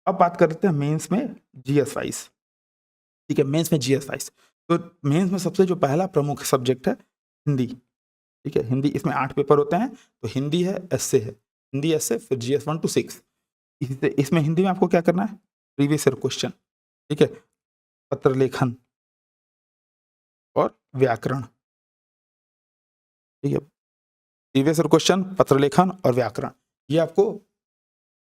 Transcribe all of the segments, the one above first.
अब बात करते हैं मेंस में जीएस वाइज। ठीक है, मेंस में जीएस वाइज तो मेंस में सबसे जो पहला प्रमुख सब्जेक्ट है हिंदी। ठीक है, हिंदी, इसमें 8 पेपर होते हैं, तो हिंदी है, एस्से है, हिंदी एस्से, फिर जीएस 1 टू 6। इसमें हिंदी में आपको क्या करना है, प्रीवियस ईयर क्वेश्चन, ठीक है, पत्र लेखन और व्याकरण। ठीक है, प्रीवियस ईयर क्वेश्चन, पत्र लेखन और व्याकरण, ये आपको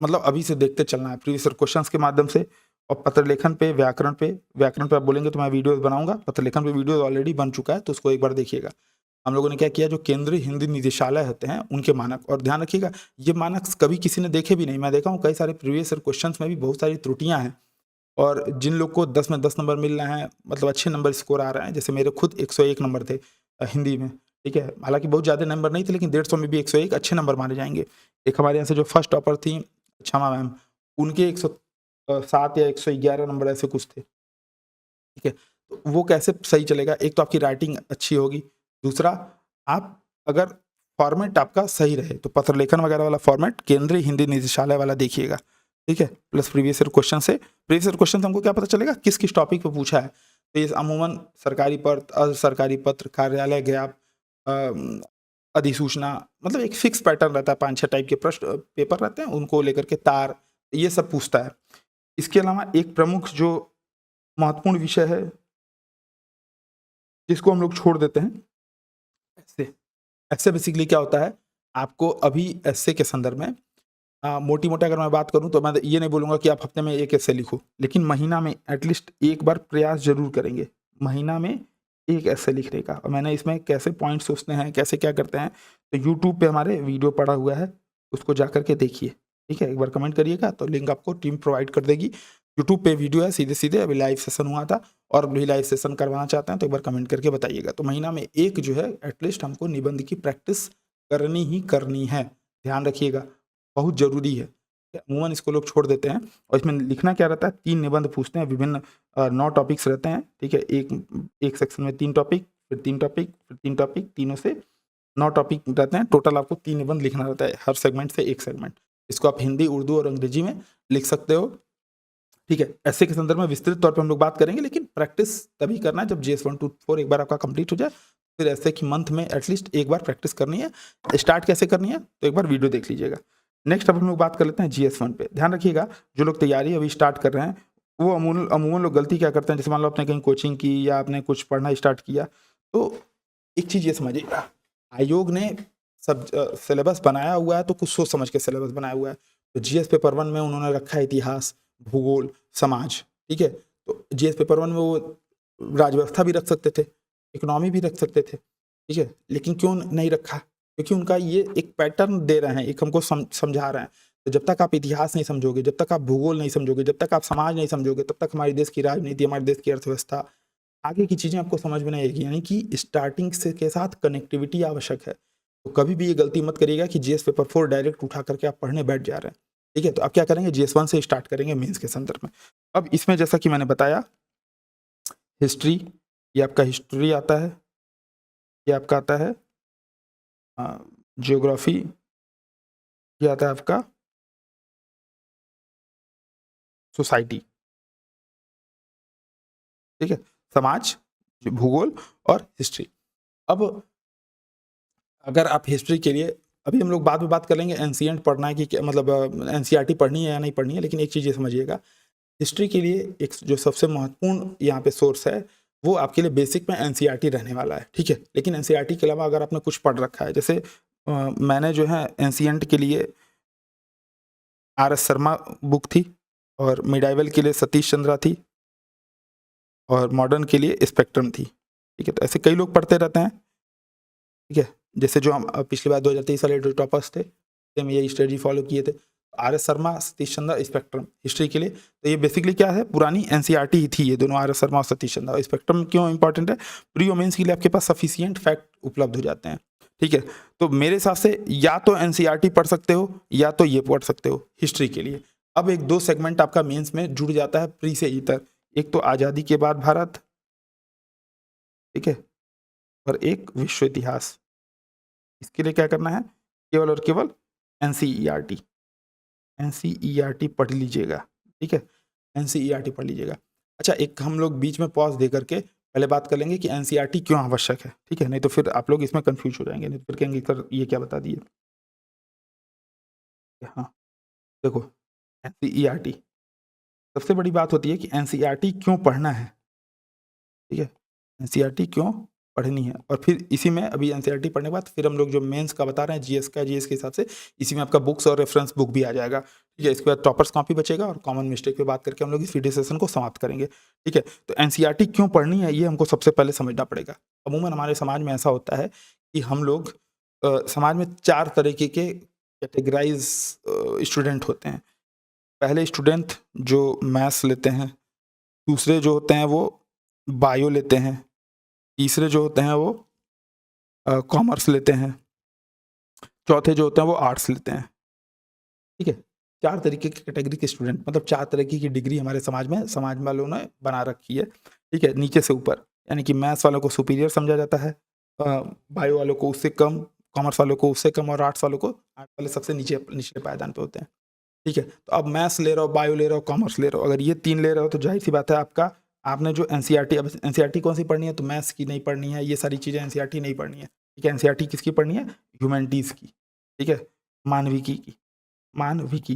मतलब अभी से देखते चलना है प्रीवियस ईयर क्वेश्चंस के माध्यम से। और पत्र लेखन पे, व्याकरण पे आप बोलेंगे तो मैं वीडियोस बनाऊंगा। पत्र लेखन पे वीडियो ऑलरेडी बन चुका है, तो उसको एक बार देखिएगा। हम लोगों ने क्या किया, जो केंद्रीय हिंदी निदेशालय होते हैं उनके मानक, और ध्यान रखिएगा ये मानक कभी किसी ने देखे भी नहीं। मैं देखा हूँ कई सारे प्रीवियस ईयर क्वेश्चंस में भी बहुत सारी त्रुटियां हैं, और जिन लोग को 10 में 10 नंबर मिल रहे हैं, मतलब अच्छे नंबर स्कोर आ रहे हैं, जैसे मेरे खुद 101 नंबर थे हिंदी में। ठीक है, हालांकि बहुत ज़्यादा नंबर नहीं थे, लेकिन 150 में भी 101 अच्छे नंबर माने जाएंगे। एक हमारे यहाँ से जो फर्स्ट टॉपर थी क्षमा मैम, उनके 107 या 111 नंबर ऐसे कुछ थे। ठीक है, तो वो कैसे सही चलेगा, एक तो आपकी राइटिंग अच्छी होगी, दूसरा आप अगर फॉर्मेट आपका सही रहे तो पत्र लेखन वगैरह वाला फॉर्मेट केंद्रीय हिंदी निदेशालय वाला देखिएगा। ठीक है, प्लस प्रीवियस ईयर क्वेश्चन से, प्रीवियस ईयर क्वेश्चन से हमको क्या पता चलेगा किस किस टॉपिक पे पूछा है। तो ये अमूमन सरकारी पत्र, असरकारी पत्र, कार्यालय ज्ञापन, अधिसूचना, मतलब एक फिक्स पैटर्न रहता है, 5-6 टाइप के प्रश्न पेपर रहते हैं, उनको लेकर के तार, ये सब पूछता है। इसके अलावा एक प्रमुख जो महत्वपूर्ण विषय है जिसको हम लोग छोड़ देते हैं, ऐसे। ऐसे बेसिकली क्या होता है, आपको अभी ऐसे के संदर्भ में मोटी मोटा अगर मैं बात करूं तो मैं ये नहीं बोलूंगा कि आप हफ्ते में एक ऐसे लिखो, लेकिन महीना में एटलीस्ट एक बार प्रयास जरूर करेंगे, महीना में एक ऐसे लिखने का। और मैंने इसमें कैसे पॉइंट सोचते हैं, कैसे क्या करते हैं, तो यूट्यूब पे हमारे वीडियो पड़ा हुआ है, उसको जा करके देखिए। ठीक है, एक बार कमेंट करिएगा तो लिंक आपको टीम प्रोवाइड कर देगी। यूट्यूब पे वीडियो है, सीधे सीधे अभी लाइव सेशन हुआ था, और अभी लाइव सेशन करवाना चाहते हैं तो एक बार कमेंट करके बताइएगा। तो महीना में एक जो है एटलीस्ट हमको निबंध की प्रैक्टिस करनी ही करनी है, ध्यान रखिएगा, बहुत जरूरी है। अमूमन इसको लोग छोड़ देते हैं, और इसमें लिखना क्या रहता है, 3 निबंध पूछते हैं, विभिन्न 9 टॉपिक्स रहते हैं। ठीक है, एक सेक्शन में 3 टॉपिक, फिर 3 टॉपिक, फिर 3 टॉपिक, तीनों से 9 टॉपिक रहते हैं। टोटल आपको 3 निबंध लिखना रहता है, हर सेगमेंट से एक सेगमेंट। इसको आप हिंदी, उर्दू और अंग्रेजी में लिख सकते हो। ठीक है, ऐसे के संदर्भ में विस्तृत तौर पे हम लोग बात करेंगे, लेकिन प्रैक्टिस तभी करना है जब जीएस 1 टू 4 एक बार आपका कंप्लीट हो जाए, फिर ऐसे कि मंथ में एटलीस्ट एक बार प्रैक्टिस करनी है। स्टार्ट कैसे करनी है तो एक बार वीडियो देख लीजिएगा। नेक्स्ट अब हम लोग बात कर लेते हैं जीएस 1 पे। ध्यान रखिएगा, जो लोग तैयारी अभी स्टार्ट कर रहे हैं वो अमूमन लोग गलती क्या करते हैं, जैसे मान लो आपने कहीं कोचिंग की या आपने कुछ पढ़ना स्टार्ट किया, तो एक चीज़ ये समझिएगा, आयोग ने सब सिलेबस बनाया हुआ है तो कुछ सोच समझ के सिलेबस बनाया हुआ है। तो जीएस पेपर 1 में उन्होंने रखा है इतिहास, भूगोल, समाज। ठीक है, तो जीएस पेपर 1 में वो राज्य व्यवस्था भी रख सकते थे, इकोनॉमी भी रख सकते थे। ठीक है, लेकिन क्यों नहीं रखा, क्योंकि उनका ये एक पैटर्न दे रहे हैं, एक हमको समझा रहे हैं। तो जब तक आप इतिहास नहीं समझोगे, जब तक आप भूगोल नहीं समझोगे, जब तक आप समाज नहीं समझोगे, तब तक हमारे देश की राजनीति, हमारे देश की अर्थव्यवस्था, आगे की चीज़ें आपको समझ में नहीं आएगी। यानी कि स्टार्टिंग से के साथ कनेक्टिविटी आवश्यक है। तो कभी भी ये गलती मत करिएगा कि जीएस पेपर 4 डायरेक्ट उठा करके आप पढ़ने बैठ जा रहे हैं। ठीक है, तो आप क्या करेंगे, जीएस 1 से स्टार्ट करेंगे मेंस के संदर्भ में। अब इसमें जैसा कि मैंने बताया, हिस्ट्री, ये आपका हिस्ट्री आता है, ये आपका आता है जियोग्राफी, ये आता है आपका सोसाइटी। ठीक है, समाज, भूगोल और हिस्ट्री। अब अगर आप हिस्ट्री के लिए, अभी हम लोग बाद में बात कर लेंगे एंशिएंट पढ़ना है कि मतलब एनसीईआरटी पढ़नी है या नहीं पढ़नी है, लेकिन एक चीज़ ये समझिएगा, हिस्ट्री के लिए एक जो सबसे महत्वपूर्ण यहाँ पे सोर्स है, वो आपके लिए बेसिक में एनसीईआरटी रहने वाला है। ठीक है, लेकिन एनसीईआरटी के अलावा अगर आपने कुछ पढ़ रखा है, जैसे मैंने जो है एंशिएंट के लिए RS शर्मा बुक थी, और मिडाइवल के लिए सतीश चंद्रा थी, और मॉडर्न के लिए स्पेक्ट्रम थी। ठीक है, तो ऐसे कई लोग पढ़ते रहते हैं। ठीक है, जैसे जो हम पिछली बार 2023 वाले जो टॉपर्स थे, सेम यही स्ट्रेटजी फॉलो किए थे। RS Sharma, Satish Chandra, spectrum history के लिए। तो ये बेसिकली क्या है, पुरानी एनसीईआरटी ही थी ये दोनों, RS शर्मा और सतीश चंद्रा। स्पेक्ट्रम क्यों इंपॉर्टेंट है, प्री और मेंस के लिए आपके पास सफिशिएंट फैक्ट उपलब्ध हो जाते हैं। ठीक है, तो मेरे हिसाब से या तो एनसीईआरटी पढ़ सकते हो या तो ये पढ़ सकते हो हिस्ट्री के लिए। अब एक 2 सेगमेंट आपका मेंस में जुड़ जाता है प्री से ई तक, एक तो आज़ादी के बाद भारत, ठीक है, और एक विश्व इतिहास। इसके लिए क्या करना है, केवल और केवल एनसीईआरटी, एनसीईआरटी पढ़ लीजिएगा, ठीक है, एनसीईआरटी पढ़ लीजिएगा। अच्छा, एक हम लोग बीच में पॉज दे करके पहले बात कर लेंगे कि एनसीईआरटी क्यों आवश्यक है, ठीक है, नहीं तो फिर आप लोग इसमें कंफ्यूज हो जाएंगे, नहीं तो फिर कहेंगे सर ये क्या बता दिए। हाँ, देखो, एनसीईआरटी सबसे बड़ी बात होती है कि एनसीईआरटी क्यों पढ़ना है, ठीक है, एनसीईआरटी क्यों पढ़नी है। और फिर इसी में अभी एनसीईआरटी पढ़ने के बाद फिर हम लोग जो मेंस का बता रहे हैं, जीएस का, जीएस के हिसाब से इसी में आपका बुक्स और रेफरेंस बुक भी आ जाएगा, ठीक है। इसके बाद टॉपर्स कॉपी बचेगा और कॉमन मिस्टेक पे बात करके हम लोग इस वीडियो सेशन को समाप्त करेंगे, ठीक है। तो एनसीईआरटी क्यों पढ़नी है ये हमको सबसे पहले समझना पड़ेगा। अमूमन हमारे समाज में ऐसा होता है कि हम लोग समाज में 4 तरीके के कैटेगराइज स्टूडेंट होते हैं। पहले स्टूडेंट जो मैथ्स लेते हैं, दूसरे जो होते हैं वो बायो लेते हैं, तीसरे जो होते हैं वो कॉमर्स लेते हैं, चौथे जो होते हैं वो आर्ट्स लेते हैं, ठीक है। 4 तरीके की कैटेगरी के स्टूडेंट, मतलब 4 तरीके की डिग्री हमारे समाज में समाज वालों ने बना रखी है, ठीक है, नीचे से ऊपर। यानी कि मैथ्स वालों को सुपीरियर समझा जाता है, बायो वालों को उससे कम, कॉमर्स वालों को उससे कम और आर्ट्स वालों को, आर्ट्स वाले सबसे नीचे निचले पायदान पे होते हैं, ठीक है। तो अब मैथ्स ले रहे हो, बायो ले रहे हो, कॉमर्स ले रहे हो, अगर ये 3 ले रहे हो तो जाहिर-सी बात है आपका, आपने जो एनसीईआरटी, अब एनसीईआरटी कौन-सी पढ़नी है, तो मैथ्स की नहीं पढ़नी है, ये सारी चीज़ें एनसीईआरटी नहीं पढ़नी है, ठीक है। एनसीईआरटी किसकी पढ़नी है, ह्यूमैनिटीज़ की, ठीक है, मानविकी की, मानविकी,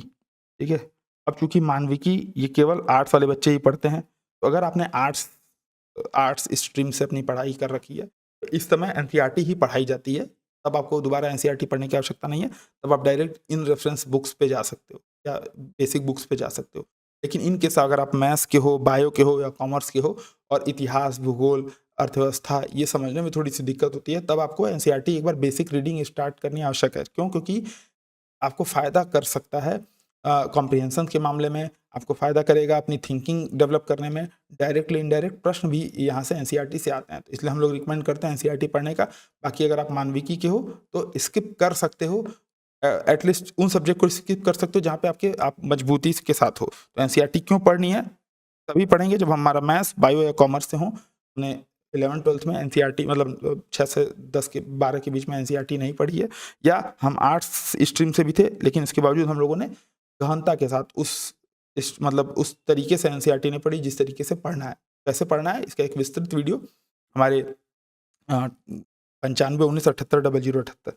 ठीक है। अब चूँकि मानविकी ये केवल आर्ट्स वाले बच्चे ही पढ़ते हैं, तो अगर आपने आर्ट्स आर्ट्स स्ट्रीम से अपनी पढ़ाई कर रखी है, तो इस समय एनसीईआरटी ही पढ़ाई जाती है, तब आपको दोबारा एनसीईआरटी पढ़ने की आवश्यकता नहीं है, तब आप डायरेक्ट इन रेफरेंस बुक्स पे जा सकते हो या बेसिक बुक्स पे जा सकते हो। लेकिन इन केस अगर आप मैथ्स के हो, बायो के हो या कॉमर्स के हो और इतिहास, भूगोल, अर्थव्यवस्था ये समझने में थोड़ी-सी दिक्कत होती है, तब आपको एनसीईआरटी एक बार बेसिक रीडिंग स्टार्ट करनी आवश्यक है। क्यों? क्योंकि आपको फ़ायदा कर सकता है कॉम्प्रिहेंशन के मामले में, आपको फ़ायदा करेगा अपनी थिंकिंग डेवलप करने में, डायरेक्टली इनडायरेक्ट प्रश्न भी यहाँ से एनसीईआरटी से आते हैं, तो इसलिए हम लोग रिकमेंड करते हैं एनसीईआरटी पढ़ने का। बाकी अगर आप मानविकी के हो तो स्किप कर सकते हो, एटलीस्ट उन सब्जेक्ट को स्किप कर सकते हो जहाँ पे आप मजबूती के साथ हो। तो एनसीईआरटी क्यों पढ़नी है? तभी पढ़ेंगे जब हमारा मैथ्स, बायो या कॉमर्स से हो। हमने 11th-12th में एनसीईआरटी मतलब 6 से 10 के 12 के बीच में एनसीईआरटी नहीं पढ़ी है, या हम आर्ट्स स्ट्रीम से भी थे लेकिन इसके बावजूद हम लोगों ने गहनता के साथ मतलब उस तरीके से एनसीईआरटी नहीं पढ़ी जिस तरीके से पढ़ना है। कैसे पढ़ना है इसका एक विस्तृत वीडियो हमारे 9519780078,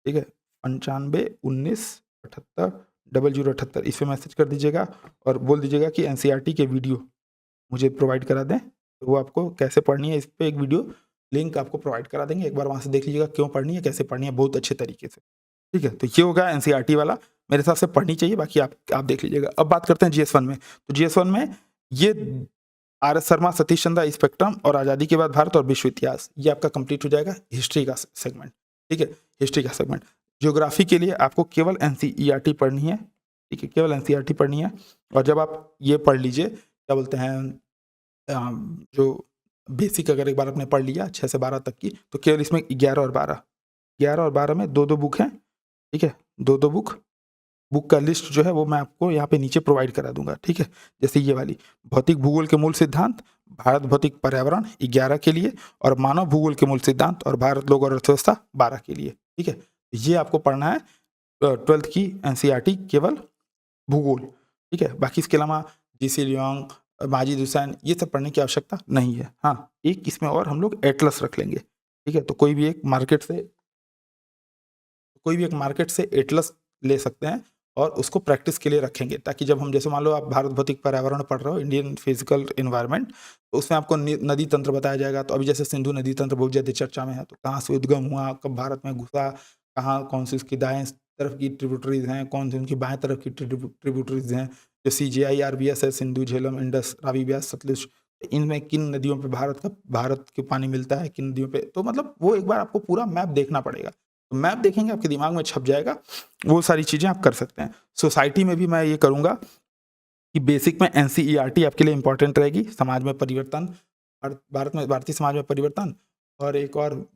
ठीक है, 9519780078 इस पे मैसेज कर दीजिएगा और बोल दीजिएगा कि एनसीईआरटी के वीडियो मुझे प्रोवाइड करा दें, तो वो आपको कैसे पढ़नी है इस पे एक वीडियो लिंक आपको प्रोवाइड करा देंगे। एक बार वहाँ से देख लीजिएगा क्यों पढ़नी है, कैसे पढ़नी है, बहुत अच्छे तरीके से, ठीक है। तो ये होगा एनसीईआरटी वाला, मेरे हिसाब से पढ़नी चाहिए, बाकी आप देख लीजिएगा। अब बात करते हैं जीएस 1 में। तो जीएस 1 में ये आर.एस. शर्मा, सतीश चंद्रा, स्पेक्ट्रम और आज़ादी के बाद भारत और विश्व इतिहास, ये आपका कंप्लीट हो जाएगा। हिस्ट्री का सेगमेंट, ठीक है, हिस्ट्री का सेगमेंट। ज्योग्राफी के लिए आपको केवल एनसीईआरटी पढ़नी है, ठीक है, केवल एनसीईआरटी पढ़नी है। और जब आप ये पढ़ लीजिए, क्या बोलते हैं, जो बेसिक अगर एक बार आपने पढ़ लिया 6 से 12 तक की, तो केवल इसमें 11 और 12 में 2-2 बुक हैं, ठीक है, 2-2 बुक का लिस्ट जो है वो मैं आपको यहाँ पे नीचे प्रोवाइड करा दूंगा, ठीक है। जैसे ये वाली भौतिक भूगोल के मूल सिद्धांत, भारत भौतिक पर्यावरण 11 के लिए, और मानव भूगोल के मूल सिद्धांत और भारत लोक और अर्थव्यवस्था 12 के लिए, ठीक है। ये आपको पढ़ना है 12th की एनसीईआरटी केवल भूगोल, ठीक है। बाकी इसके अलावा जीसी लियोंग, माजिद हुसैन ये सब पढ़ने की आवश्यकता नहीं है। हाँ, एक इसमें और हम लोग एटलस रख लेंगे, ठीक है। तो कोई भी एक मार्केट से एटलस ले सकते हैं और उसको प्रैक्टिस के लिए रखेंगे, ताकि जब हम, जैसे मान लो आप भारत भौतिक पर्यावरण पढ़ रहे हो, इंडियन फिजिकल एनवायरनमेंट, तो उसमें आपको नदी तंत्र बताया जाएगा। तो अभी जैसे सिंधु नदी तंत्र बहुत ज़्यादा चर्चा में है, तो कहाँ से उद्गम हुआ, कब भारत में घुसा, कहाँ कौन सी उसकी दाएं तरफ की ट्रिब्यूटरीज हैं, कौन सी उनकी बाएं तरफ की ट्रिब्यूटरीज हैं, जो CGI RBS है, सिंधु, झेलम, इंडस, रावी, ब्यास, सतलुज, इनमें किन नदियों पे भारत के पानी मिलता है, किन नदियों पे, तो मतलब वो एक बार आपको पूरा मैप देखना पड़ेगा। तो मैप देखेंगे आपके दिमाग में छप जाएगा, वो सारी चीज़ें आप कर सकते हैं। सोसाइटी में भी मैं ये करूँगा कि बेसिक में एनसीईआरटी आपके लिए इंपॉर्टेंट रहेगी, समाज में परिवर्तन, भारतीय समाज में परिवर्तन, और एक और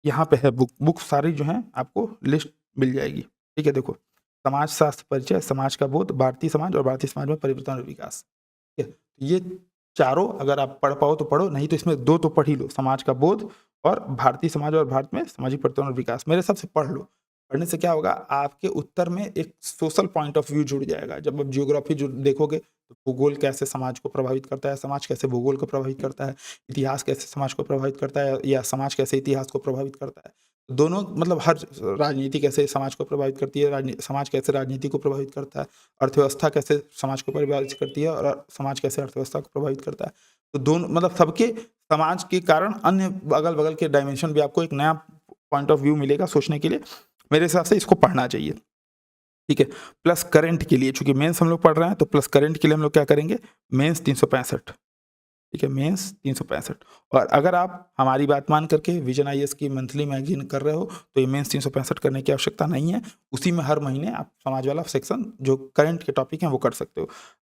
यहाँ पे है बुक सारी जो हैं आपको लिस्ट मिल जाएगी, ठीक है। देखो, समाज शास्त्र परिचय, समाज का बोध, भारतीय समाज और भारतीय समाज में परिवर्तन और विकास, ठीक है। ये चारों अगर आप पढ़ पाओ तो पढ़ो, नहीं तो इसमें 2 तो पढ़ ही लो, समाज का बोध और भारतीय समाज और भारत में सामाजिक परिवर्तन और विकास, मेरे हिसाब से पढ़ लो। पढ़ने से क्या होगा, आपके उत्तर में एक सोशल पॉइंट ऑफ व्यू जुड़ जाएगा। जब आप ज्योग्राफी जो देखोगे तो भूगोल कैसे समाज को प्रभावित करता है, समाज कैसे भूगोल को प्रभावित करता है, इतिहास कैसे समाज को प्रभावित करता है या समाज कैसे इतिहास को प्रभावित करता है। दोनों मतलब हर राजनीति कैसे समाज को प्रभावित करती है, समाज कैसे राजनीति को प्रभावित करता है, अर्थव्यवस्था कैसे समाज को प्रभावित करती है और समाज कैसे अर्थव्यवस्था को प्रभावित करता है। तो दोनों मतलब सबके समाज के कारण अन्य अगल-बगल के डायमेंशन भी आपको एक नया पॉइंट ऑफ व्यू मिलेगा सोचने के लिए। मेरे हिसाब से इसको पढ़ना चाहिए, ठीक है। प्लस करंट के लिए, चूँकि मेंस हम लोग पढ़ रहे हैं तो प्लस करंट के लिए हम लोग क्या करेंगे, मेंस 365, ठीक है, मेंस 365। और अगर आप हमारी बात मान करके विजन आईएएस की मंथली मैगज़ीन कर रहे हो तो ये मेंस 365 करने की आवश्यकता नहीं है। उसी में हर महीने आप समाज वाला सेक्शन जो करंट के टॉपिक हैं वो कर सकते हो।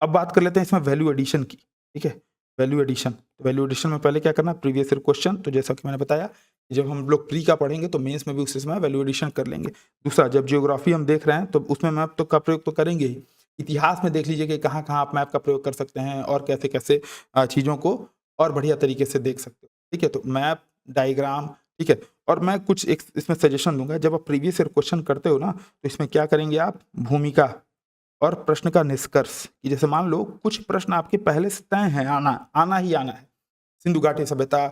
अब बात कर लेते हैं इसमें वैल्यू एडिशन की, ठीक है। वैल्यू एडिशन, वैल्यू एडिशन में पहले क्या करना, प्रीवियस ईयर क्वेश्चन, तो जैसा कि मैंने बताया जब हम लोग प्री का पढ़ेंगे तो मेंस में भी उसी समय वैल्यू एडिशन कर लेंगे। दूसरा, जब ज्योग्राफी हम देख रहे हैं तो उसमें मैप तो का प्रयोग तो करेंगे ही। इतिहास में देख लीजिए कि कहाँ-कहाँ आप मैप का प्रयोग कर सकते हैं और कैसे-कैसे चीज़ों को और बढ़िया तरीके से देख सकते हो, ठीक है। तो मैप, डायग्राम, ठीक है। और मैं कुछ एक इसमें सजेशन दूँगा, जब आप प्रीवियस ईयर क्वेश्चन करते हो ना तो इसमें क्या करेंगे आप, भूमिका और प्रश्न का निष्कर्ष, कि जैसे मान लो कुछ प्रश्न आपके पहले से तय हैं, आना ही आना है। सिंधु घाटी सभ्यता,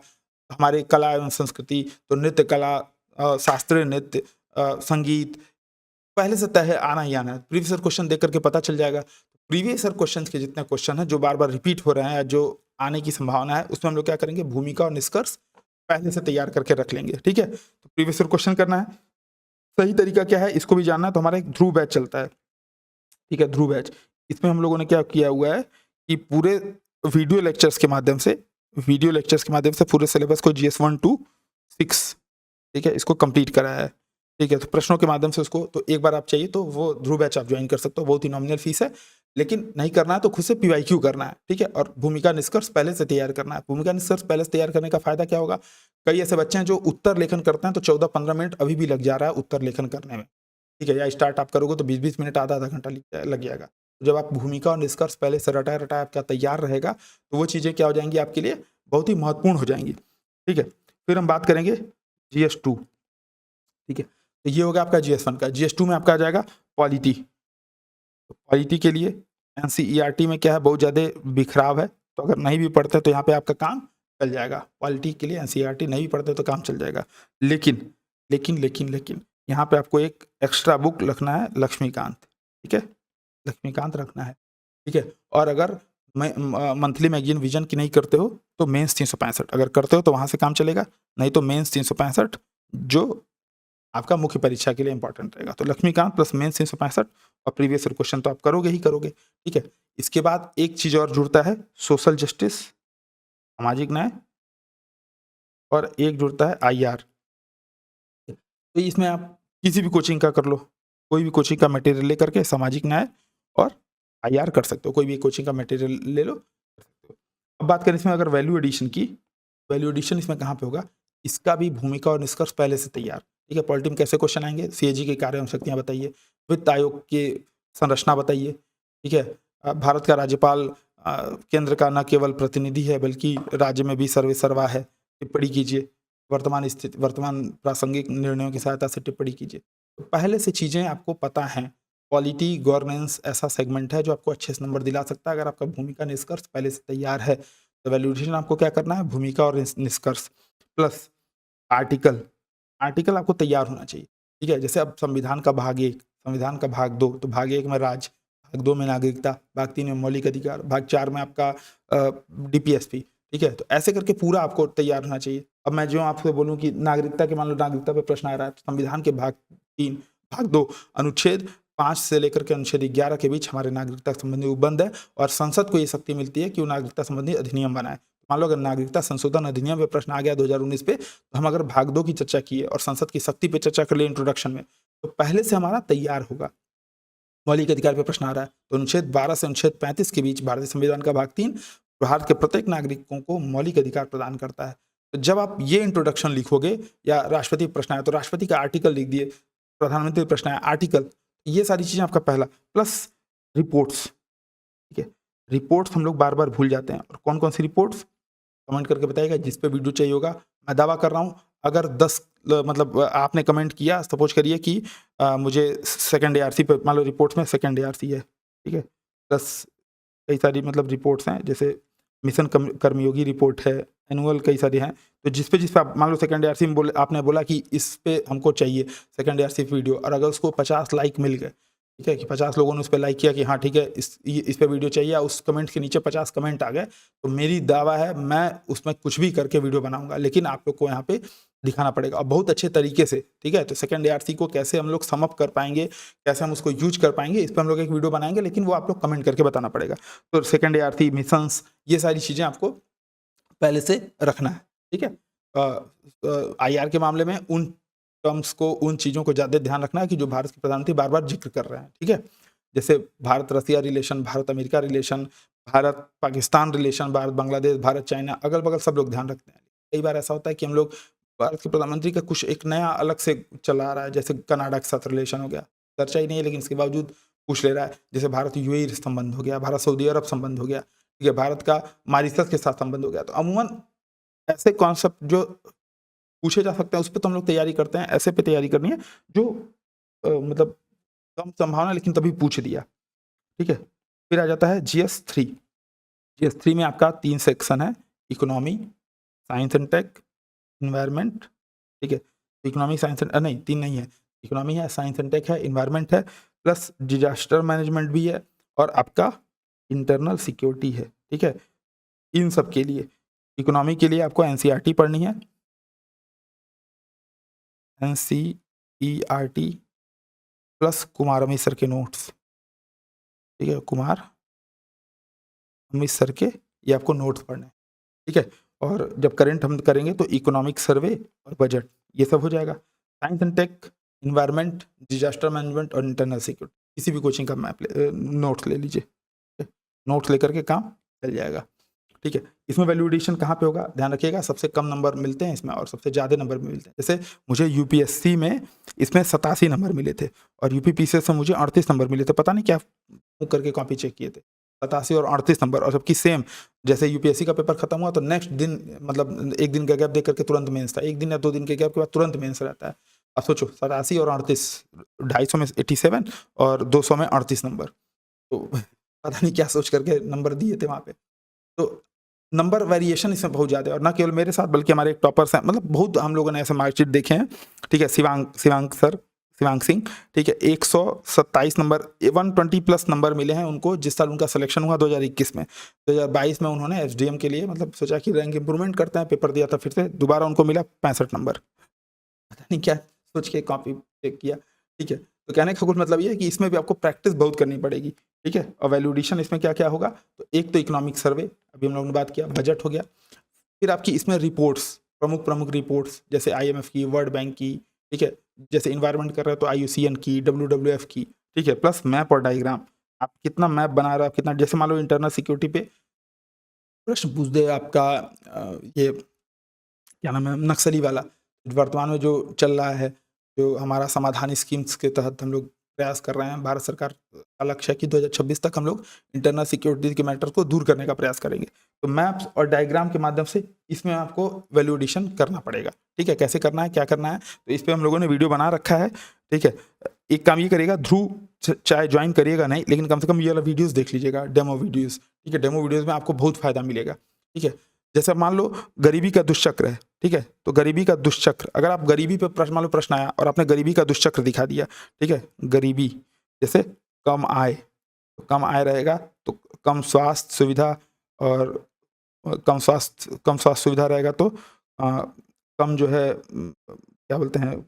हमारे कला एवं संस्कृति, तो नृत्य कला, शास्त्रीय नृत्य, संगीत, पहले से तय है, आना ही आना है। प्रीवियस ईयर क्वेश्चन देख करके पता चल जाएगा। प्रीवियस ईयर क्वेश्चंस के जितने क्वेश्चन हैं जो बार-बार रिपीट हो रहे हैं या जो आने की संभावना है, उसमें हम लोग क्या करेंगे, भूमिका और निष्कर्ष पहले से तैयार करके रख लेंगे, ठीक है। तो प्रीवियस ईयर क्वेश्चन करना है। सही तरीका क्या है इसको भी जानना है, तो हमारा एक ध्रुव बैच चलता है, ठीक है, ध्रुव बैच। इसमें हम लोगों ने क्या किया हुआ है कि पूरे वीडियो लेक्चर्स के माध्यम से पूरे सिलेबस को जीएस 1 टू 6, ठीक है, इसको कंप्लीट कराया है, ठीक है। तो प्रश्नों के माध्यम से उसको, तो एक बार आप चाहिए तो वो ध्रुव बैच आप ज्वाइन कर सकते हो, बहुत ही नॉमिनल फीस है। लेकिन नहीं करना है तो खुद से पीवाईक्यू करना है, ठीक है। और भूमिका निष्कर्ष पहले से तैयार करना है। भूमिका निष्कर्ष पहले से तैयार करने का फायदा क्या होगा, कई ऐसे बच्चे हैं जो उत्तर लेखन करते हैं तो 14-15 मिनट अभी भी लग जा रहा है उत्तर लेखन करने में, ठीक है। या स्टार्ट आप करोगे तो 20-20 मिनट, आधा-आधा घंटा लग जाएगा। जब आप भूमिका और निष्कर्ष पहले से रटाया-रटाया आपका तैयार रहेगा, तो वो चीज़ें क्या हो जाएँगी आपके लिए, बहुत ही महत्वपूर्ण हो जाएँगी, ठीक है। फिर हम बात करेंगे जीएस 2, ठीक है। तो ये हो गया आपका जीएस 1 का। जीएस 2 में आपका आ जाएगा पॉलिटी। तो पॉलिटी के लिए एनसीईआरटी में क्या है, बहुत ज़्यादा बिखराव है, तो अगर नहीं भी पढ़ते तो यहाँ पे आपका काम चल जाएगा। पॉलिटी के लिए एनसीईआरटी नहीं भी पढ़ते तो काम चल जाएगा। लेकिन यहाँ पे आपको एक एक्स्ट्रा बुक रखना है, लक्ष्मीकांत, ठीक है। लक्ष्मीकांत रखना है, ठीक है। और अगर मंथली मैगज़ीन विजन की नहीं करते हो तो मेंस 365, अगर करते हो तो वहाँ से काम चलेगा, नहीं तो मेंस 365 जो आपका मुख्य परीक्षा के लिए इंपॉर्टेंट रहेगा। तो लक्ष्मीकांत प्लस मेंस 365 और प्रीवियस ईयर क्वेश्चन तो आप करोगे ही करोगे, ठीक है। इसके बाद एक चीज़ और जुड़ता है, सोशल जस्टिस, सामाजिक न्याय, और एक जुड़ता है आईआर। तो इसमें आप किसी भी कोचिंग का कर लो, कोई भी कोचिंग का मटेरियल लेकर के सामाजिक न्याय और आईआर कर सकते हो, कोई भी कोचिंग का मटेरियल ले लो, कर सकते हो। अब बात करें इसमें अगर वैल्यू एडिशन की, वैल्यू एडिशन इसमें कहाँ पे होगा, इसका भी भूमिका और निष्कर्ष पहले से तैयार, ठीक है। पॉलिटी में कैसे क्वेश्चन आएंगे, सीएजी के कार्य एवं शक्तियाँ बताइए, वित्त आयोग की संरचना बताइए, ठीक है। भारत का राज्यपाल केंद्र का न केवल प्रतिनिधि है बल्कि राज्य में भी सर्वे सर्वा है, टिप्पणी कीजिए। वर्तमान प्रासंगिक निर्णयों की सहायता से टिप्पणी कीजिए। तो पहले से चीज़ें आपको पता हैं। पॉलिटी गवर्नेंस ऐसा सेगमेंट है जो आपको अच्छे से नंबर दिला सकता है अगर आपका भूमिका निष्कर्ष पहले से तैयार है। तो वैल्यूएशन आपको क्या करना है, भूमिका और निष्कर्ष प्लस आर्टिकल। आर्टिकल आपको तैयार होना चाहिए, ठीक है। जैसे अब संविधान का भाग 1, संविधान का भाग 2, तो भाग 1 में राज्य, भाग 2 में नागरिकता, भाग 3 में मौलिक अधिकार, भाग 4 में आपका डीपीएसपी, ठीक है। तो ऐसे करके पूरा आपको तैयार होना चाहिए। अब मैं जो आपको बोलूँ कि नागरिकता के, मान लो नागरिकता पे प्रश्न आ रहा है, तो संविधान के भाग 3, भाग 2, अनुच्छेद 5 से लेकर के अनुच्छेद 11 के बीच हमारे नागरिकता संबंधी उपबंध है और संसद को ये शक्ति मिलती है कि वो नागरिकता संबंधी अधिनियम बनाए। मान लो अगर नागरिकता संशोधन अधिनियम पे प्रश्न आ गया 2019 पे, तो हम अगर भाग 2 की चर्चा किए और संसद की शक्ति पे चर्चा कर लिए इंट्रोडक्शन में, तो पहले से हमारा तैयार होगा। मौलिक अधिकार पे प्रश्न आ रहा है तो अनुच्छेद 12 से अनुच्छेद 35 के बीच भारतीय संविधान का भाग 3 भारत के प्रत्येक नागरिकों को मौलिक अधिकार प्रदान करता है। तो जब आप ये इंट्रोडक्शन लिखोगे या राष्ट्रपति प्रश्न आया तो राष्ट्रपति का आर्टिकल लिख दिए, प्रधानमंत्री प्रश्न आया आर्टिकल, ये सारी चीज़ें आपका पहला, प्लस रिपोर्ट्स, ठीक है। रिपोर्ट्स हम लोग बार बार भूल जाते हैं, और कौन कौन सी रिपोर्ट्स, कमेंट करके बताइएगा। जिस पे वीडियो चाहिए होगा, मैं दावा कर रहा हूँ अगर 10 मतलब आपने कमेंट किया, सपोज करिए कि मुझे सेकंड एआरसी पे मान लो रिपोर्ट्स में सेकंड एआरसी है, ठीक है? प्लस कई सारी मतलब रिपोर्ट्स हैं, जैसे मिशन कर्मयोगी रिपोर्ट है, एनुअल कई सारे हैं। तो जिस पे आप मान लो सेकंड एआरसी में आपने बोला कि इस पे हमको चाहिए सेकंड एआरसी वीडियो, और अगर उसको 50 लाइक मिल गए, ठीक है, कि 50 लोगों ने उस पे लाइक किया कि हाँ ठीक है, इस पे वीडियो चाहिए, उस कमेंट के नीचे 50 कमेंट आ गए, तो मेरी दावा है मैं उसमें कुछ भी करके वीडियो बनाऊंगा, लेकिन आप लोग को यहाँ पे दिखाना पड़ेगा और बहुत अच्छे तरीके से, ठीक है? तो सेकंड एआरसी को कैसे हम लोग सम अप कर पाएंगे, कैसे हम उसको यूज कर पाएंगे, इस पर हम लोग एक वीडियो बनाएंगे, लेकिन वो आप लोग कमेंट करके बताना पड़ेगा। तो सेकंड एआरसी मिशंस, ये सारी चीजें आपको पहले से रखना है, ठीक है? आईआर के मामले में उन टर्म्स को, उन चीज़ों को ज़्यादा ध्यान रखना है कि जो भारत के प्रधानमंत्री बार-बार ज़िक्र कर रहे हैं, ठीक है? जैसे Bharat Russia relation, Bharat America relation, Bharat Pakistan relation, Bharat Bangladesh, Bharat China, अगल-बगल सब लोग ध्यान रखते हैं। कई बार ऐसा होता है कि हम लोग भारत के प्रधानमंत्री का कुछ एक नया अलग से चला आ रहा है, जैसे कनाडा के साथ रिलेशन हो गया, चर्चा ही नहीं है लेकिन इसके बावजूद पूछ ले रहा है। जैसे भारत यूएई संबंध हो गया, भारत सऊदी अरब संबंध हो गया, ठीक है? भारत का मॉरिशस के साथ संबंध हो गया। तो अमूमन ऐसे कॉन्सेप्ट जो पूछे जा सकते हैं उस पे तो हम लोग तैयारी करते हैं, ऐसे पे तैयारी करनी है जो मतलब कम संभावना लेकिन तभी पूछ दिया, ठीक है? फिर आ जाता है जीएस 3। जीएस 3 में आपका 3 सेक्शन है, economy, science and tech, environment, ठीक है? इकोनॉमी, साइंस एंड नहीं 3 नहीं है, इकोनॉमी है, साइंस एंड टेक है, एनवायरनमेंट है, प्लस डिजास्टर मैनेजमेंट भी है और आपका इंटरनल सिक्योरिटी है, ठीक है? इन सब के लिए इकोनॉमी के लिए आपको एनसीईआरटी पढ़नी है, NCERT plus Kumar Amit sir के नोट्स, ठीक है? कुमार अमित सर के ये आपको नोट्स पढ़ने हैं, ठीक है? और जब करंट हम करेंगे तो इकोनॉमिक सर्वे और बजट ये सब हो जाएगा। Science and tech, environment, disaster management और इंटरनल सिक्योरिटी, किसी भी कोचिंग का मैप नोट्स ले लीजिए, ठीक है? नोट्स लेकर के काम चल जाएगा, ठीक है? इसमें वैल्यूएशन कहाँ पे होगा, ध्यान रखिएगा, सबसे कम नंबर मिलते हैं इसमें और सबसे ज़्यादा नंबर भी मिलते हैं। जैसे मुझे यूपीएससी में इसमें 87 नंबर मिले थे और यूपीपीसीएस में मुझे 38 नंबर मिले थे, पता नहीं क्या करके कॉपी चेक किए थे, 87 और 38 नंबर, और सबकी सेम। जैसे यूपीएससी का पेपर खत्म हुआ तो नेक्स्ट दिन मतलब एक दिन का गैप दे करके तुरंत मेंस था, एक दिन या 2 दिन के गैप के बाद तुरंत मेंस रहता है। अब सोचो 87 और 38, 250 में 87 और 200 में 38 नंबर, तो पता नहीं क्या सोच करके नंबर दिए थे वहाँ पे। तो नंबर वेरिएशन इसमें बहुत ज़्यादा है और ना केवल मेरे साथ बल्कि हमारे एक टॉपर्स हैं, मतलब बहुत हम लोगों ने ऐसे मार्कशीट देखे हैं, ठीक है? शिवांग सिंह, ठीक है? 127 नंबर, 120 प्लस नंबर मिले हैं उनको जिस साल उनका सिलेक्शन हुआ 2021 में। 2022 में उन्होंने एसडीएम के लिए मतलब सोचा कि रैंक इंप्रूवमेंट करते हैं, पेपर दिया था फिर से, दोबारा उनको मिला 65 नंबर, पता नहीं क्या सोच के कॉपी चेक किया, ठीक है? तो कहने का कुछ मतलब ये है कि इसमें भी आपको प्रैक्टिस बहुत करनी पड़ेगी, ठीक है? और वैल्यूएशन इसमें क्या-क्या होगा, तो एक तो इकोनॉमिक सर्वे, अभी हम लोगों ने बात किया, बजट हो गया, फिर आपकी इसमें रिपोर्ट्स, प्रमुख रिपोर्ट्स जैसे आईएमएफ की, वर्ल्ड बैंक की, ठीक है? जैसे एनवायरनमेंट कर रहे हो तो आईयूसीएन की, डब्ल्यूडब्ल्यूएफ की, ठीक है? प्लस मैप और डायग्राम, आप कितना मैप बना रहे हो, कितना, जैसे मान लो इंटरनल सिक्योरिटी पे प्रश्न पूछ दे आपका ये क्या नाम है, नक्सली वाला, वर्तमान में जो चल रहा है, जो हमारा समाधान स्कीम्स के तहत हम लोग प्रयास कर रहे हैं, भारत सरकार का लक्ष्य है कि 2026 तक हम लोग इंटरनल सिक्योरिटी के मैटर को दूर करने का प्रयास करेंगे। तो मैप्स और डायग्राम के माध्यम से इसमें आपको वैल्यू एडिशन करना पड़ेगा, ठीक है? कैसे करना है, क्या करना है, तो इस पे हम लोगों ने वीडियो बना रखा है, ठीक है? एक काम ये करिएगा, ध्रुव चाहे ज्वाइन करिएगा नहीं, लेकिन कम से कम ये वाला वीडियोस देख लीजिएगा, डेमो वीडियोस, ठीक है? डेमो वीडियोस में आपको बहुत फायदा मिलेगा, ठीक है? जैसे मान लो गरीबी का दुष्चक्र है, ठीक है? तो गरीबी का दुष्चक्र, अगर आप गरीबी पे मान लो प्रश्न आया और आपने गरीबी का दुष्चक्र दिखा दिया, ठीक है? गरीबी जैसे कम आय, तो कम आय रहेगा तो कम स्वास्थ्य सुविधा, और कम स्वास्थ्य सुविधा रहेगा तो कम जो है क्या बोलते हैं,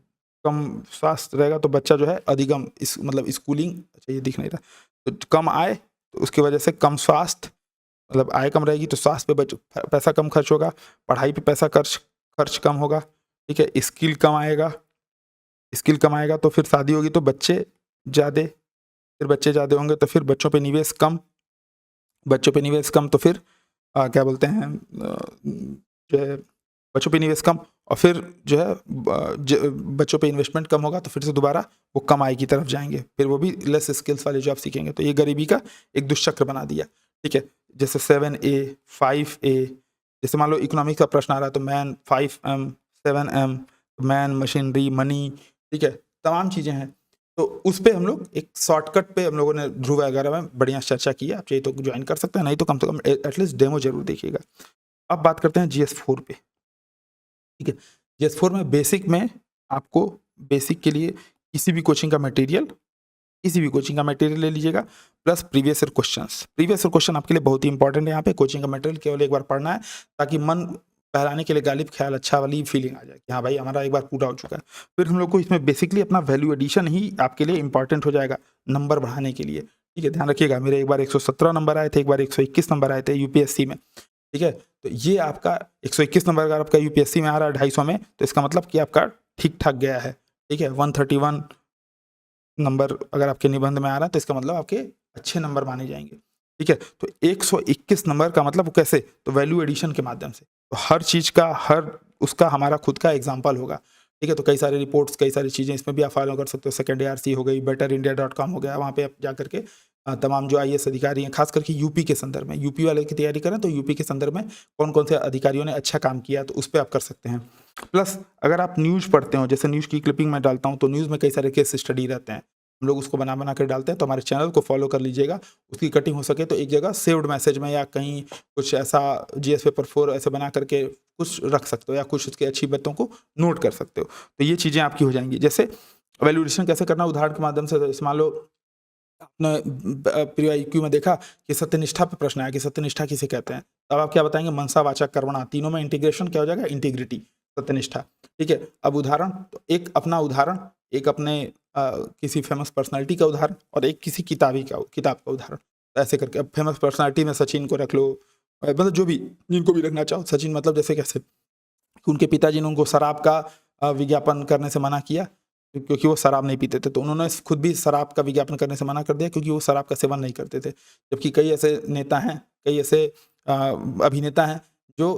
कम स्वास्थ्य रहेगा तो बच्चा जो है अधिगम इस मतलब स्कूलिंग, अच्छा ये दिख नहीं रहा, तो कम आय तो उसकी वजह से कम स्वास्थ्य, मतलब आय कम रहेगी तो स्वास्थ्य पे पैसा कम खर्च होगा, पढ़ाई पे पैसा खर्च कम होगा, ठीक है? स्किल कम आएगा तो फिर शादी होगी तो बच्चे ज़्यादा, फिर बच्चे ज़्यादा होंगे तो फिर बच्चों पे निवेश कम, तो फिर क्या बोलते हैं जो है बच्चों पे निवेश कम, और फिर जो है बच्चों पे इन्वेस्टमेंट कम होगा तो फिर से दोबारा वो कम आय की तरफ जाएंगे, फिर वो भी लेस स्किल्स वाले जॉब सीखेंगे। तो ये गरीबी का एक दुष्चक्र बना दिया, ठीक है? जैसे 7A 5A, जैसे मान लो इकोनॉमिक्स का प्रश्न आ रहा है तो man 5M 7M, man, machinery, money, ठीक है, तमाम चीज़ें हैं। तो उस पे हम लोग एक शॉर्टकट पे हम लोगों ने ध्रुव वगैरह में बढ़िया चर्चा की है। आप चाहिए तो ज्वाइन कर सकते हैं, नहीं तो कम से कम एटलीस्ट डेमो ज़रूर देखिएगा। अब बात करते हैं GS4 पे, ठीक है। GS4 में बेसिक में आपको बेसिक के लिए किसी भी कोचिंग का मटेरियल ले लीजिएगा, plus previous year questions. Previous year question आपके लिए बहुत ही इंपॉर्टेंट है। यहाँ पे कोचिंग का मटेरियल केवल एक बार पढ़ना है, ताकि मन बहलाने के लिए गालिब ख्याल अच्छा वाली फीलिंग आ जाए कि हाँ भाई हमारा एक बार पूरा हो चुका है। फिर हम लोग को इसमें बेसिकली अपना वैल्यू एडिशन ही आपके लिए इंपॉर्टेंट हो जाएगा नंबर बढ़ाने के लिए, ठीक है। ध्यान रखिएगा, मेरे एक बार 117 नंबर आए थे, एक बार 121 नंबर आए थे यूपीएससी में, ठीक है। तो ये आपका 121 नंबर अगर आपका यूपीएससी में आ रहा है 250 में, तो इसका मतलब कि आपका ठीक ठाक गया है, ठीक है। 131 नंबर अगर आपके निबंध में आ रहा है, तो इसका मतलब आपके अच्छे नंबर माने जाएंगे, ठीक है। तो 121 नंबर का मतलब कैसे, तो वैल्यू एडिशन के माध्यम से। तो हर चीज़ का उसका हमारा खुद का एग्जाम्पल होगा, ठीक है। तो कई सारे रिपोर्ट्स, कई सारी चीज़ें इसमें भी आप फॉलो कर सकते हो। सेकंड ARC हो गई, betterindia.com हो गया, वहाँ पे आप जा करके तमाम जो IAS अधिकारी हैं, खास करके यूपी के संदर्भ में, यूपी वाले की तैयारी करें तो यूपी के संदर्भ में कौन कौन से अधिकारियों ने अच्छा काम किया, तो उस पर आप कर सकते हैं। प्लस अगर आप न्यूज़ पढ़ते हो, जैसे न्यूज़ की क्लिपिंग मैं डालता हूँ, तो न्यूज़ में कई सारे केस स्टडी रहते हैं, हम लोग उसको बना कर डालते हैं। तो हमारे चैनल को फॉलो कर लीजिएगा, उसकी कटिंग हो सके तो एक जगह सेव्ड मैसेज में या कहीं कुछ ऐसा GS पेपर 4 ऐसे बना करके कुछ रख सकते हो, या कुछ उसकी अच्छी बातों को नोट कर सकते हो। तो ये चीज़ें आपकी हो जाएंगी। जैसे वैल्यूएशन कैसे करना, उदाहरण के माध्यम से, जैसे मान लो आपने प्री-IQ में देखा कि सत्यनिष्ठा पे प्रश्न आया कि सत्यनिष्ठा किसे कहते हैं, तब आप क्या बताएंगे, मनसा, वाचक, कर्मणा, तीनों में इंटीग्रेशन क्या हो जाएगा, इंटीग्रिटी, सत्यनिष्ठा, ठीक है। अब उदाहरण, तो एक अपना उदाहरण, एक अपने किसी फेमस पर्सनालिटी का उदाहरण, और एक किसी किताब का उदाहरण, ऐसे करके। अब फेमस पर्सनालिटी में सचिन को रख लो, मतलब जो भी जिनको भी रखना चाहो। सचिन मतलब जैसे कैसे कि उनके पिताजी ने उनको शराब का विज्ञापन करने से मना किया, क्योंकि वो शराब नहीं पीते थे, तो उन्होंने खुद भी शराब का विज्ञापन करने से मना कर दिया, क्योंकि वो शराब का सेवन नहीं करते थे। जबकि कई ऐसे नेता हैं, कई ऐसे अभिनेता हैं जो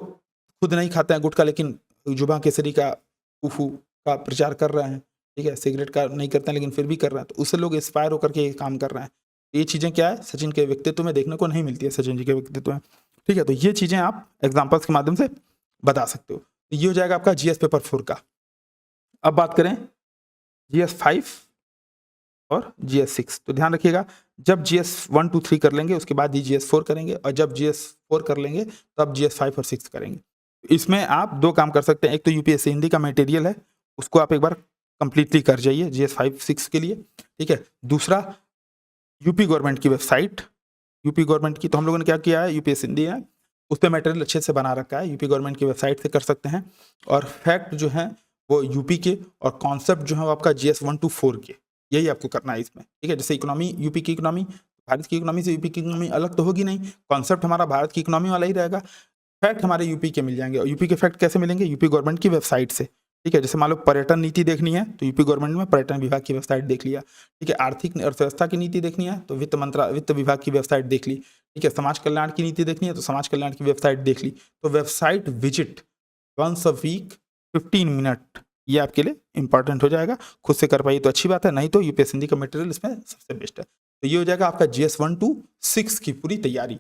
खुद नहीं खाते हैं गुटखा, लेकिन जुबां केसरी का, उफू का प्रचार कर रहे हैं, ठीक है। सिगरेट का नहीं करते हैं, लेकिन फिर भी कर रहे हैं, तो उससे लोग इंस्पायर होकर के ये काम कर रहे हैं। ये चीज़ें क्या है, सचिन के व्यक्तित्व में देखने को नहीं मिलती है, सचिन जी के व्यक्तित्व में, ठीक है। तो ये चीज़ें आप एग्जाम्पल्स के माध्यम से बता सकते हो। ये हो जाएगा आपका GS पेपर 4 का। अब बात करें GS5 और GS6। तो ध्यान रखिएगा, जब GS1, 2, 3 कर लेंगे, उसके बाद ही GS4 करेंगे, और जब GS4 कर लेंगे तब GS5 और 6 करेंगे। इसमें आप 2 काम कर सकते हैं। एक तो यूपीएससी हिंदी का मटेरियल है, उसको आप एक बार कंप्लीटली कर जाइए GS5, 6 के लिए, ठीक है। दूसरा, यूपी गवर्नमेंट की वेबसाइट, यूपी गवर्नमेंट की, तो हम लोगों ने क्या किया है, यूपीएससी हिंदी है, उस पर मटेरियल अच्छे से बना रखा है, यूपी गवर्नमेंट की वेबसाइट से कर सकते हैं। और फैक्ट जो है वो यूपी के, और कॉन्सेप्ट जो है वो आपका GS1 to 4 के, यही आपको करना है इसमें, ठीक है। जैसे इकोनॉमी, यूपी की इकोनॉमी, भारत की इकोनॉमी से यूपी की इकोनॉमी अलग तो होगी नहीं, कॉन्सेप्ट हमारा भारत की इकोनॉमी वाला ही रहेगा। फैक्ट हमारे यूपी के मिल जाएंगे, और यूपी के फैक्ट कैसे मिलेंगे, यूपी गवर्नमेंट की वेबसाइट से, ठीक है। जैसे मान लो पर्यटन नीति देखनी है, तो यूपी गवर्नमेंट में पर्यटन विभाग की वेबसाइट देख लिया, ठीक है। आर्थिक अर्थव्यवस्था की नीति देखनी है, तो वित्त विभाग की वेबसाइट देख ली, ठीक है। समाज कल्याण की नीति देखनी है, तो समाज कल्याण की वेबसाइट देख ली। तो website visit once a week 15 minute, ये आपके लिए इंपॉर्टेंट हो जाएगा। खुद से कर पाइए तो अच्छी बात है, नहीं तो यूपीएससी हिंदी का मटेरियल इसमें सबसे बेस्ट है। तो ये हो जाएगा आपका GS1 to 6 की पूरी तैयारी।